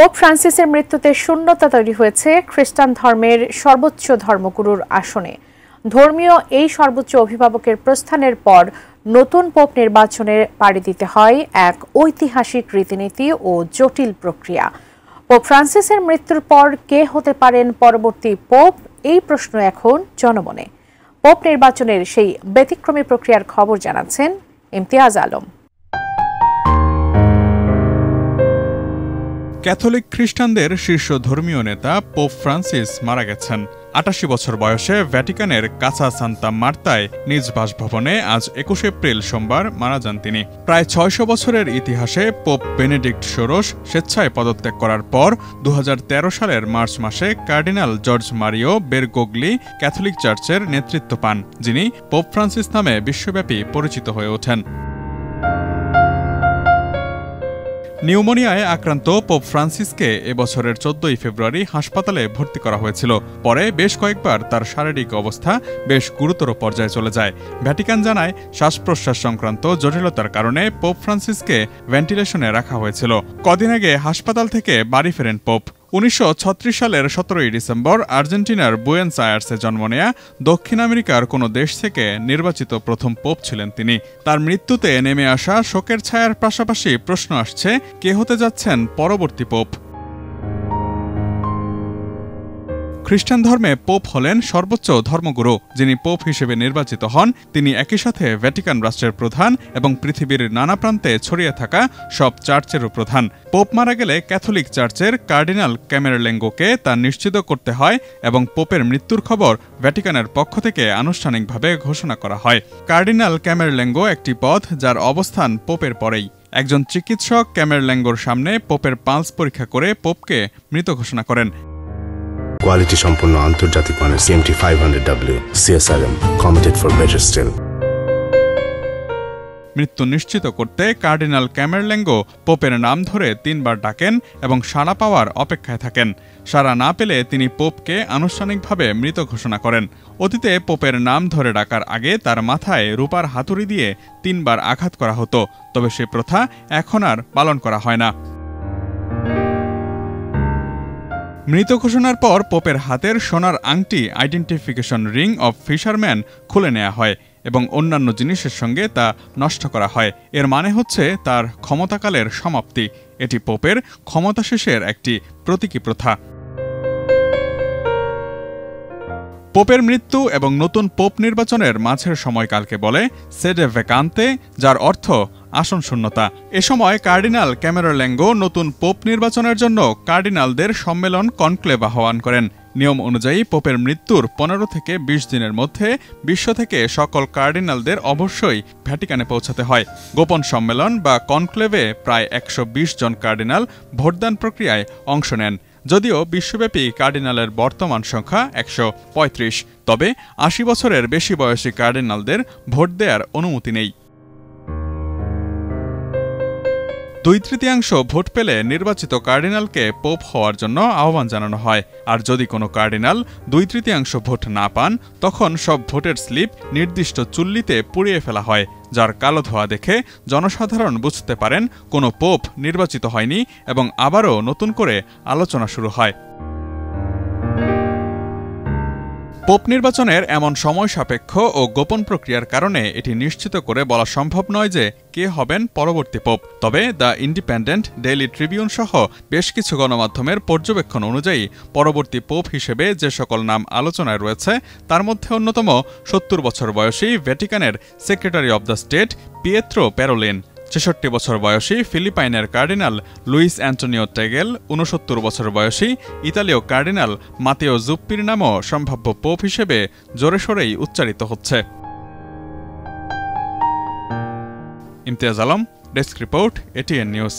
Pope ফ্রান্সিসের মৃত্যুতে শূন্যতা তৈরি হয়েছে খ্রিস্টান ধর্মের সর্বোচ্চ ধর্মগুরুর আসনে। ধর্মীয় এই সর্বোচ্চ অভিভাবকের প্রস্থানের পর নতুন পোপ নির্বাচনে পাড়ি দিতে হয় এক ঐতিহাসিক রীতিনীতি ও জটিল প্রক্রিয়া। পোপ ফ্রান্সিসের মৃত্যুর পর কে হতে পারেন পরবর্তী পোপ, এই প্রশ্ন এখন জনমনে। পোপ নির্বাচনের সেই ব্যতিক্রমী প্রক্রিয়ার খবর জানাচ্ছেন ইমতিয়াজ আলম। ক্যাথলিক খ্রিস্টানদের শীর্ষ ধর্মীয় নেতা পোপ ফ্রান্সিস মারা গেছেন। ৮৮ বছর বয়সে ভ্যাটিকানের কাসা সান্তা মার্তায় নিজ বাসভবনে আজ ২১ এপ্রিল সোমবার মারা যান তিনি। প্রায় ৬০০ বছরের ইতিহাসে পোপ বেনেডিক্ট ষোড়শ স্বেচ্ছায় পদত্যাগ করার পর ২০১৩ সালের মার্চ মাসে কার্ডিনাল জর্জ মারিও বেরগোগলি ক্যাথলিক চার্চের নেতৃত্ব পান, যিনি পোপ ফ্রান্সিস নামে বিশ্বব্যাপী পরিচিত হয়ে ওঠেন। নিউমোনিয়ায় আক্রান্ত পোপ ফ্রান্সিসকে এবছরের ১৪ ফেব্রুয়ারি হাসপাতালে ভর্তি করা হয়েছিল। পরে বেশ কয়েকবার তার শারীরিক অবস্থা বেশ গুরুতর পর্যায়ে চলে যায়। ভ্যাটিকান জানায়, শ্বাস প্রশ্বাস সংক্রান্ত জটিলতার কারণে পোপ ফ্রান্সিসকে ভেন্টিলেশনে রাখা হয়েছিল। কদিন আগে হাসপাতাল থেকে বাড়ি ফেরেন পোপ। ১৯৩৬ সালের ১৭ ডিসেম্বর আর্জেন্টিনার বুয়েন্স আয়ার্সে জন্ম নেয়া দক্ষিণ আমেরিকার কোনো দেশ থেকে নির্বাচিত প্রথম পোপ ছিলেন তিনি। তার মৃত্যুতে নেমে আসা শোকের ছায়ার পাশাপাশি প্রশ্ন আসছে, কে হতে যাচ্ছেন পরবর্তী পোপ। খ্রিস্টান ধর্মে পোপ হলেন সর্বোচ্চ ধর্মগুরু। যিনি পোপ হিসেবে নির্বাচিত হন, তিনি একই সাথে ভ্যাটিকান রাষ্ট্রের প্রধান এবং পৃথিবীর নানা প্রান্তে ছড়িয়ে থাকা সব চার্চেরও প্রধান। পোপ মারা গেলে ক্যাথলিক চার্চের কার্ডিনাল ক্যামেরলেঙ্গোকে তা নিশ্চিত করতে হয় এবং পোপের মৃত্যুর খবর ভ্যাটিকানের পক্ষ থেকে আনুষ্ঠানিকভাবে ঘোষণা করা হয়। কার্ডিনাল ক্যামেরলেঙ্গো একটি পদ যার অবস্থান পোপের পরেই। একজন চিকিৎসক ক্যামেরলেঙ্গোর সামনে পোপের পালস পরীক্ষা করে পোপকে মৃত ঘোষণা করেন। কোয়ালিটি সম্পন্ন আন্তর্জাতিক মানের CMT 500W CSRM committed for better still। মৃত্যু নিশ্চিত করতে কার্ডিনাল ক্যামেরলেঙ্গো পোপের নাম ধরে ৩ বার ডাকেন এবং সাড়া পাওয়ার অপেক্ষায় থাকেন। সাড়া না পেলে তিনি পোপকে আনুষ্ঠানিকভাবে মৃত ঘোষণা করেন। অতীতে পোপের নাম ধরে ডাকার আগে তার মাথায় রূপার হাতুড়ি দিয়ে ৩ বার আঘাত করা হতো, তবে সে প্রথা এখন আর পালন করা হয় না। মৃত ঘোষণার পর পোপের হাতের সোনার আংটি আইডেন্টিফিকেশন রিং অব ফিশারম্যান খুলে নেওয়া হয় এবং অন্যান্য জিনিসের সঙ্গে তা নষ্ট করা হয়। এর মানে হচ্ছে তার ক্ষমতাকালের সমাপ্তি। এটি পোপের ক্ষমতা শেষের একটি প্রতীকী প্রথা। পোপের মৃত্যু এবং নতুন পোপ নির্বাচনের মাঝের সময়কালকে বলে সেডে ভ্যাকান্তে, যার অর্থ আসন শূন্যতা। এ সময় কার্ডিনাল ক্যামেরলেঙ্গো নতুন পোপ নির্বাচনের জন্য কার্ডিনালদের সম্মেলন কনক্লেভ আহ্বান করেন। নিয়ম অনুযায়ী পোপের মৃত্যুর ১৫ থেকে ২০ দিনের মধ্যে বিশ্ব থেকে সকল কার্ডিনালদের অবশ্যই ভ্যাটিকানে পৌঁছাতে হয়। গোপন সম্মেলন বা কনক্লেভে প্রায় ১২০ জন কার্ডিনাল ভোটদান প্রক্রিয়ায় অংশ নেন। যদিও বিশ্বব্যাপী কার্ডিনালের বর্তমান সংখ্যা ১৩৫, তবে ৮০ বছরের বেশি বয়সী কার্ডিনালদের ভোট দেওয়ার অনুমতি নেই। ২/৩ ভোট পেলে নির্বাচিত কার্ডিনালকে পোপ হওয়ার জন্য আহ্বান জানানো হয়। আর যদি কোনো কার্ডিনাল ২/৩ ভোট না পান, তখন সব ভোটের স্লিপ নির্দিষ্ট চুল্লিতে পুড়িয়ে ফেলা হয়, যার কালো ধোঁয়া দেখে জনসাধারণ বুঝতে পারেন কোনো পোপ নির্বাচিত হয়নি এবং আবারও নতুন করে আলোচনা শুরু হয়। পোপ নির্বাচনের এমন সময় সাপেক্ষ ও গোপন প্রক্রিয়ার কারণে এটি নিশ্চিত করে বলা সম্ভব নয় যে কে হবেন পরবর্তী পোপ। তবে দ্য ইন্ডিপেন্ডেন্ট, ডেইলি ট্রিবিউন সহ বেশ কিছু গণমাধ্যমের পর্যবেক্ষণ অনুযায়ী পরবর্তী পোপ হিসেবে যে সকল নাম আলোচনায় রয়েছে তার মধ্যে অন্যতম ৭০ বছর বয়সী ভ্যাটিকানের secretary of the state Pietro Parolin, ৬৬ বছর বয়সী ফিলিপাইনের কার্ডিনাল লুইস অ্যান্টোনিও টেগেল, ৬৯ বছর বয়সী ইতালীয় কার্ডিনাল মাতেও জুপ্পির নামও সম্ভাব্য পোপ হিসেবে জোরে সোরেই উচ্চারিত হচ্ছে। Imtiaz Alam, desk report, ATN news.